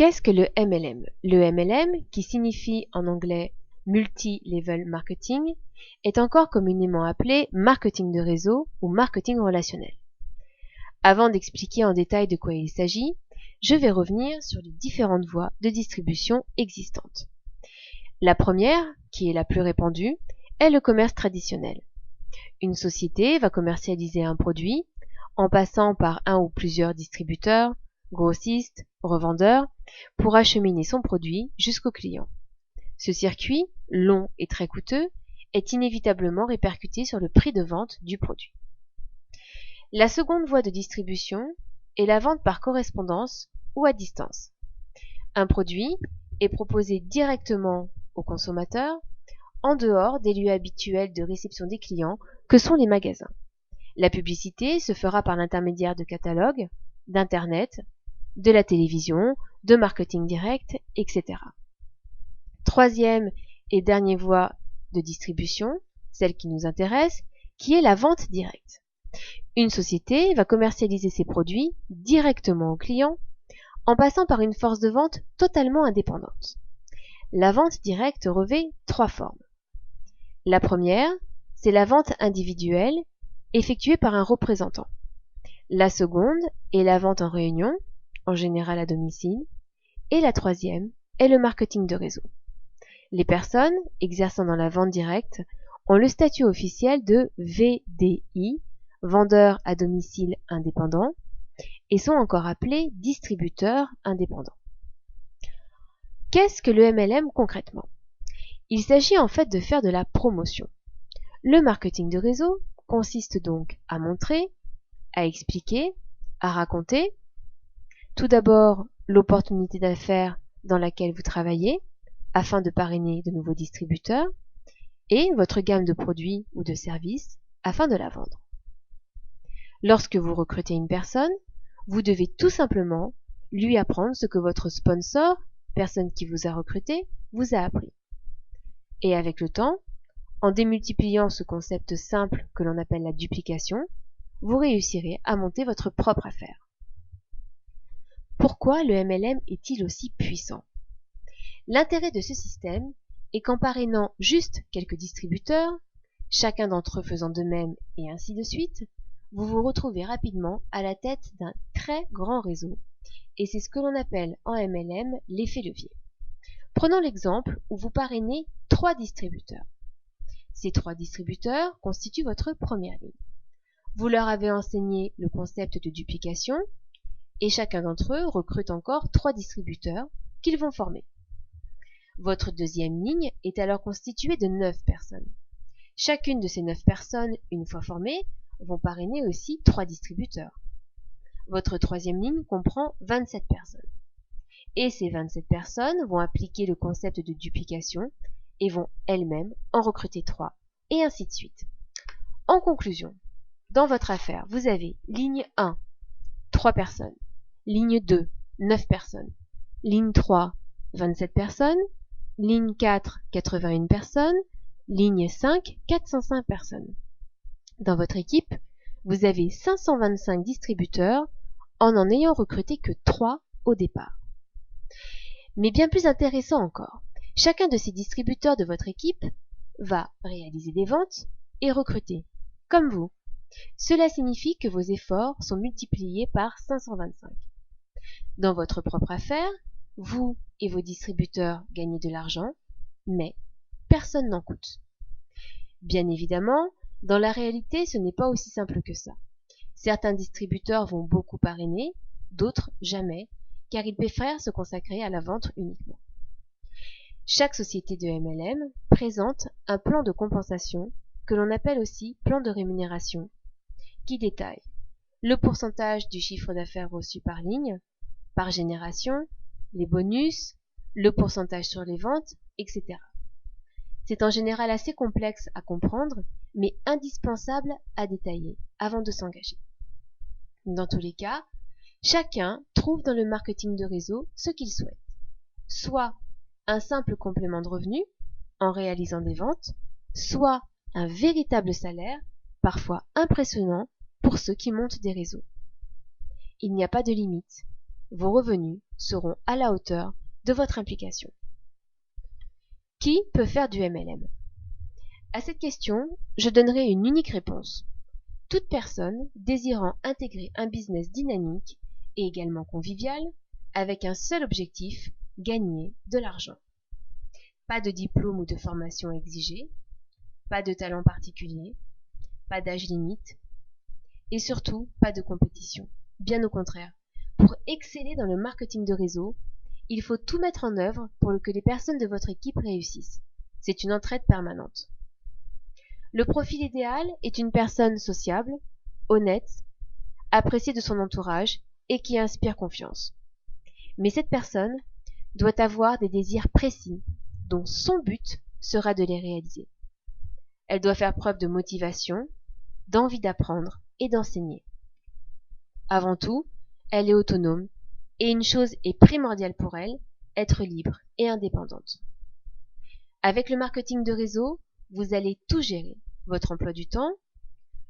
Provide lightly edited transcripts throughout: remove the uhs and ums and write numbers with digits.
Qu'est-ce que le MLM? Le MLM, qui signifie en anglais Multi-Level Marketing, est encore communément appelé marketing de réseau ou marketing relationnel. Avant d'expliquer en détail de quoi il s'agit, je vais revenir sur les différentes voies de distribution existantes. La première, qui est la plus répandue, est le commerce traditionnel. Une société va commercialiser un produit en passant par un ou plusieurs distributeurs, grossistes, revendeurs, pour acheminer son produit jusqu'au client. Ce circuit, long et très coûteux, est inévitablement répercuté sur le prix de vente du produit. La seconde voie de distribution est la vente par correspondance ou à distance. Un produit est proposé directement au consommateur en dehors des lieux habituels de réception des clients que sont les magasins. La publicité se fera par l'intermédiaire de catalogues, d'Internet, de la télévision, de marketing direct, etc. Troisième et dernière voie de distribution, celle qui nous intéresse, qui est la vente directe. Une société va commercialiser ses produits directement au client en passant par une force de vente totalement indépendante. La vente directe revêt trois formes. La première, c'est la vente individuelle effectuée par un représentant. La seconde est la vente en réunion, en général à domicile. Et la troisième est le marketing de réseau. Les personnes exerçant dans la vente directe ont le statut officiel de VDI, vendeur à domicile indépendant, et sont encore appelés distributeurs indépendants. Qu'est-ce que le MLM concrètement? Il s'agit en fait de faire de la promotion. Le marketing de réseau consiste donc à montrer, à expliquer, à raconter, tout d'abord l'opportunité d'affaires dans laquelle vous travaillez, afin de parrainer de nouveaux distributeurs, et votre gamme de produits ou de services, afin de la vendre. Lorsque vous recrutez une personne, vous devez tout simplement lui apprendre ce que votre sponsor, personne qui vous a recruté, vous a appris. Et avec le temps, en démultipliant ce concept simple que l'on appelle la duplication, vous réussirez à monter votre propre affaire. Pourquoi le MLM est-il aussi puissant? L'intérêt de ce système est qu'en parrainant juste quelques distributeurs, chacun d'entre eux faisant de même et ainsi de suite, vous vous retrouvez rapidement à la tête d'un très grand réseau, et c'est ce que l'on appelle en MLM l'effet levier. Prenons l'exemple où vous parrainez 3 distributeurs. Ces 3 distributeurs constituent votre première ligne. Vous leur avez enseigné le concept de duplication, et chacun d'entre eux recrute encore 3 distributeurs qu'ils vont former. Votre deuxième ligne est alors constituée de 9 personnes. Chacune de ces 9 personnes, une fois formées, vont parrainer aussi 3 distributeurs. Votre troisième ligne comprend 27 personnes. Et ces 27 personnes vont appliquer le concept de duplication et vont elles-mêmes en recruter 3, et ainsi de suite. En conclusion, dans votre affaire, vous avez ligne 1, 3 personnes, ligne 2, 9 personnes, ligne 3, 27 personnes, ligne 4, 81 personnes, ligne 5, 405 personnes. Dans votre équipe, vous avez 525 distributeurs en ayant recruté que 3 au départ. Mais bien plus intéressant encore, chacun de ces distributeurs de votre équipe va réaliser des ventes et recruter, comme vous. Cela signifie que vos efforts sont multipliés par 525. Dans votre propre affaire, vous et vos distributeurs gagnez de l'argent, mais personne n'en coûte. Bien évidemment, dans la réalité, ce n'est pas aussi simple que ça. Certains distributeurs vont beaucoup parrainer, d'autres jamais, car ils préfèrent se consacrer à la vente uniquement. Chaque société de MLM présente un plan de compensation que l'on appelle aussi plan de rémunération, qui détaille le pourcentage du chiffre d'affaires reçu par ligne, par génération, les bonus, le pourcentage sur les ventes, etc. C'est en général assez complexe à comprendre, mais indispensable à détailler avant de s'engager. Dans tous les cas, chacun trouve dans le marketing de réseau ce qu'il souhaite. Soit un simple complément de revenu, en réalisant des ventes, soit un véritable salaire, parfois impressionnant pour ceux qui montent des réseaux. Il n'y a pas de limite. vos revenus seront à la hauteur de votre implication. Qui peut faire du MLM? À cette question, je donnerai une unique réponse. Toute personne désirant intégrer un business dynamique et également convivial, avec un seul objectif, gagner de l'argent. Pas de diplôme ou de formation exigée, pas de talent particulier, pas d'âge limite, et surtout pas de compétition. Bien au contraire, pour exceller dans le marketing de réseau, il faut tout mettre en œuvre pour que les personnes de votre équipe réussissent. C'est une entraide permanente. Le profil idéal est une personne sociable, honnête, appréciée de son entourage et qui inspire confiance. Mais cette personne doit avoir des désirs précis dont son but sera de les réaliser. Elle doit faire preuve de motivation, d'envie d'apprendre et d'enseigner. Avant tout, elle est autonome et une chose est primordiale pour elle, être libre et indépendante. Avec le marketing de réseau, vous allez tout gérer, votre emploi du temps,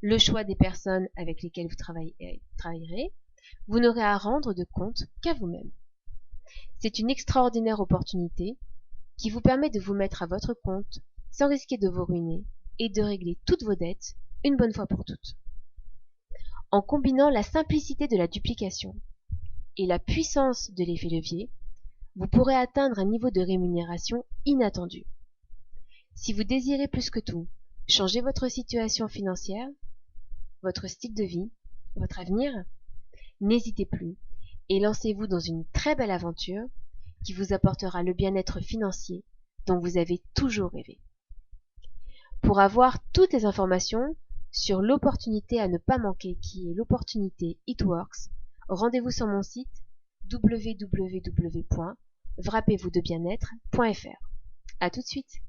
le choix des personnes avec lesquelles vous travaillerez, vous n'aurez à rendre de compte qu'à vous-même. C'est une extraordinaire opportunité qui vous permet de vous mettre à votre compte sans risquer de vous ruiner et de régler toutes vos dettes une bonne fois pour toutes. En combinant la simplicité de la duplication et la puissance de l'effet levier, vous pourrez atteindre un niveau de rémunération inattendu. Si vous désirez plus que tout changer votre situation financière, votre style de vie, votre avenir, n'hésitez plus et lancez-vous dans une très belle aventure qui vous apportera le bien-être financier dont vous avez toujours rêvé. Pour avoir toutes les informations sur l'opportunité à ne pas manquer qui est l'opportunité It Works, rendez-vous sur mon site www.wrappez-vous-de-bien-être.fr. À tout de suite.